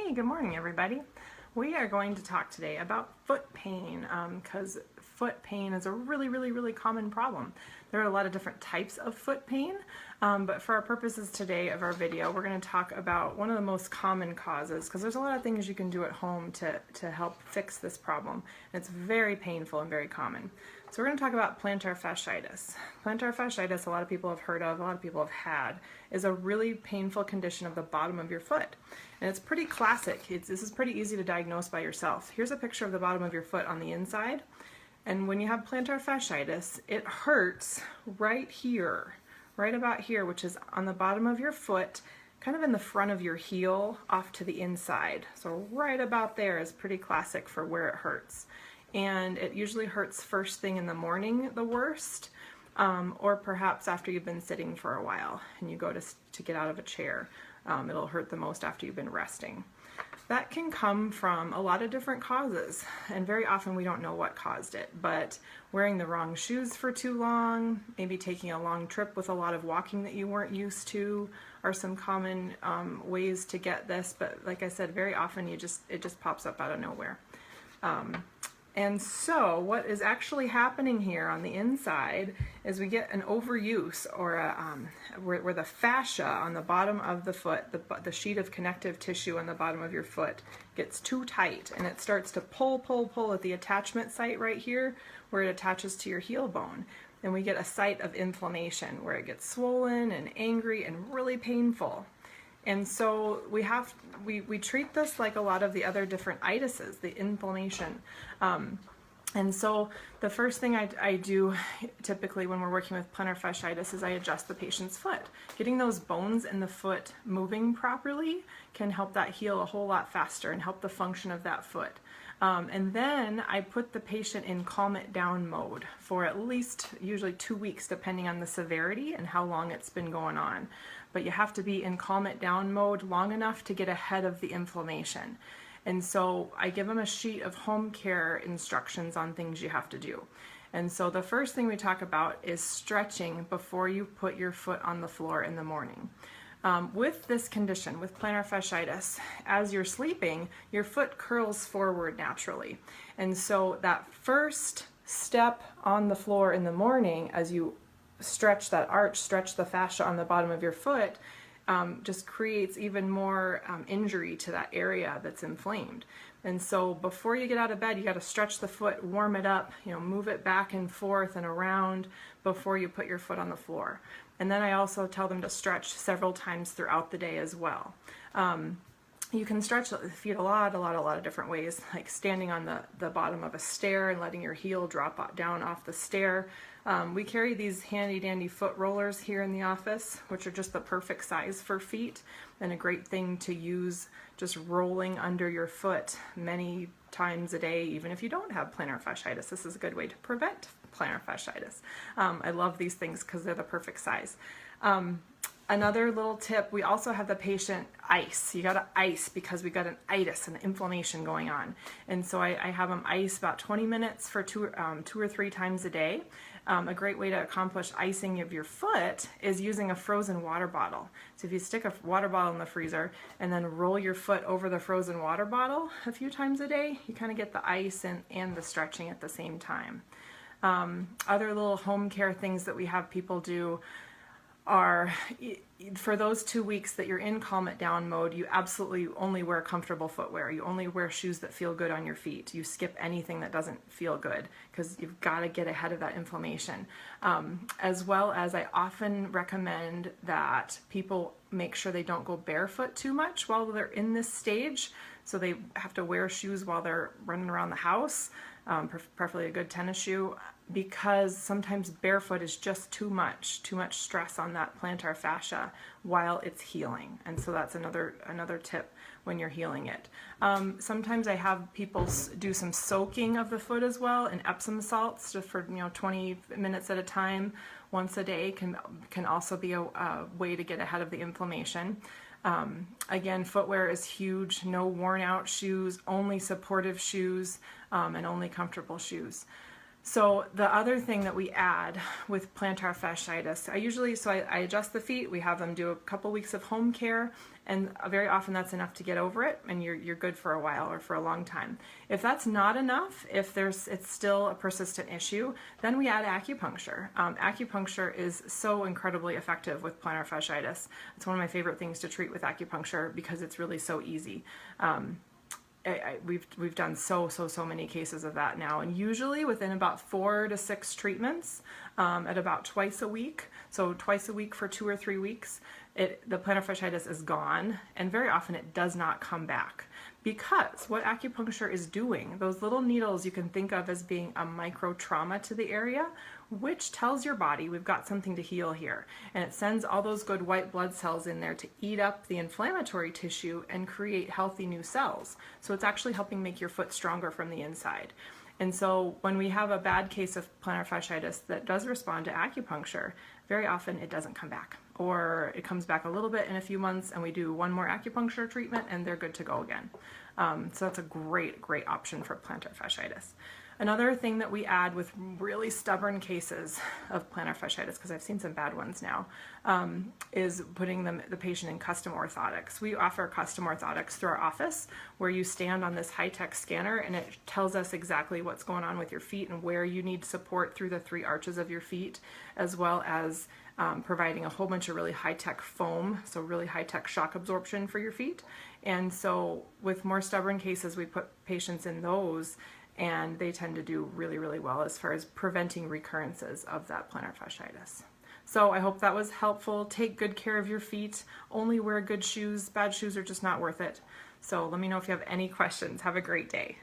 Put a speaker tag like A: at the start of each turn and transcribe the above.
A: Hey, good morning everybody. We are going to talk today about foot pain because foot pain is a really common problem. There are a lot of different types of foot pain, but for our purposes today of our video, we're going to talk about one of the most common causes because there's a lot of things you can do at home to help fix this problem. And it's very painful and very common. So we're going to talk about plantar fasciitis. Plantar fasciitis, a lot of people have heard of, a lot of people have had, is a really painful condition of the bottom of your foot. And it's pretty classic. This is pretty easy to diagnose by yourself. Here's a picture of the bottom of your foot on the inside. And when you have plantar fasciitis, it hurts right here, right about here, which is on the bottom of your foot, kind of in the front of your heel off to the inside. So right about there is pretty classic for where it hurts. And it usually hurts first thing in the morning the worst, or perhaps after you've been sitting for a while and you go to get out of a chair. It'll hurt the most after you've been resting. That can come from a lot of different causes, and very often we don't know what caused it, but wearing the wrong shoes for too long, maybe taking a long trip with a lot of walking that you weren't used to are some common ways to get this, but like I said, very often it just pops up out of nowhere. And so what is actually happening here on the inside is we get an overuse, or where the fascia on the bottom of the foot, the sheet of connective tissue on the bottom of your foot gets too tight, and it starts to pull at the attachment site right here where it attaches to your heel bone. And we get a site of inflammation where it gets swollen and angry and really painful. And so we treat this like a lot of the other different itises, the inflammation. And so the first thing I do typically when we're working with plantar fasciitis is I adjust the patient's foot. Getting those bones in the foot moving properly can help that heal a whole lot faster and help the function of that foot. And then I put the patient in calm it down mode for at least usually 2 weeks, depending on the severity and how long it's been going on. But you have to be in calm it down mode long enough to get ahead of the inflammation. And so I give them a sheet of home care instructions on things you have to do. And so the first thing we talk about is stretching before you put your foot on the floor in the morning. With this condition, with plantar fasciitis, as you're sleeping, your foot curls forward naturally. And so that first step on the floor in the morning, as you stretch that arch, stretch the fascia on the bottom of your foot, just creates even more injury to that area that's inflamed. And so before you get out of bed, you got to stretch the foot, warm it up, move it back and forth and around before you put your foot on the floor. And then I also tell them to stretch several times throughout the day as well. You can stretch the feet a lot of different ways, like standing on the bottom of a stair and letting your heel drop down off the stair. We carry these handy dandy foot rollers here in the office, which are just the perfect size for feet and a great thing to use just rolling under your foot many times a day, even if you don't have plantar fasciitis. This is a good way to prevent plantar fasciitis. I love these things because they're the perfect size. Another little tip, we also have the patient ice. You got to ice because we got an itis and inflammation going on. And so I have them ice about 20 minutes for two or three times a day. A great way to accomplish icing of your foot is using a frozen water bottle. So if you stick a water bottle in the freezer and then roll your foot over the frozen water bottle a few times a day, you kind of get the ice and the stretching at the same time. Other little home care things that we have people do are, for those 2 weeks that you're in calm it down mode, you absolutely only wear comfortable footwear. You only wear shoes that feel good on your feet. You skip anything that doesn't feel good because you've got to get ahead of that inflammation. As well as I often recommend that people make sure they don't go barefoot too much while they're in this stage. So they have to wear shoes while they're running around the house, preferably a good tennis shoe, because sometimes barefoot is just too much stress on that plantar fascia while it's healing. And so that's another tip when you're healing it. Sometimes I have people do some soaking of the foot as well in Epsom salts, just for 20 minutes at a time, once a day can also be a way to get ahead of the inflammation. Again, footwear is huge. No worn out shoes, only supportive shoes, and only comfortable shoes. So the other thing that we add with plantar fasciitis, I adjust the feet, we have them do a couple weeks of home care, and very often that's enough to get over it, and you're good for a while or for a long time. If that's not enough, if it's still a persistent issue, then we add acupuncture. Acupuncture is so incredibly effective with plantar fasciitis. It's one of my favorite things to treat with acupuncture because it's really so easy. We've done so many cases of that now, and usually within about 4 to 6 treatments at about twice a week. So twice a week for 2 or 3 weeks, the plantar fasciitis is gone, and very often it does not come back. Because what acupuncture is doing, those little needles you can think of as being a micro trauma to the area, which tells your body we've got something to heal here. And it sends all those good white blood cells in there to eat up the inflammatory tissue and create healthy new cells. So it's actually helping make your foot stronger from the inside. And so when we have a bad case of plantar fasciitis that does respond to acupuncture, very often it doesn't come back. Or it comes back a little bit in a few months and we do one more acupuncture treatment and they're good to go again. So that's a great option for plantar fasciitis. Another thing that we add with really stubborn cases of plantar fasciitis, because I've seen some bad ones now, is putting the patient in custom orthotics. We offer custom orthotics through our office, where you stand on this high-tech scanner and it tells us exactly what's going on with your feet and where you need support through the 3 arches of your feet, as well as providing a whole bunch of really high-tech foam, so really high-tech shock absorption for your feet. And so with more stubborn cases, we put patients in those, and they tend to do really well as far as preventing recurrences of that plantar fasciitis. So I hope that was helpful. Take good care of your feet. Only wear good shoes. Bad shoes are just not worth it. So let me know if you have any questions. Have a great day.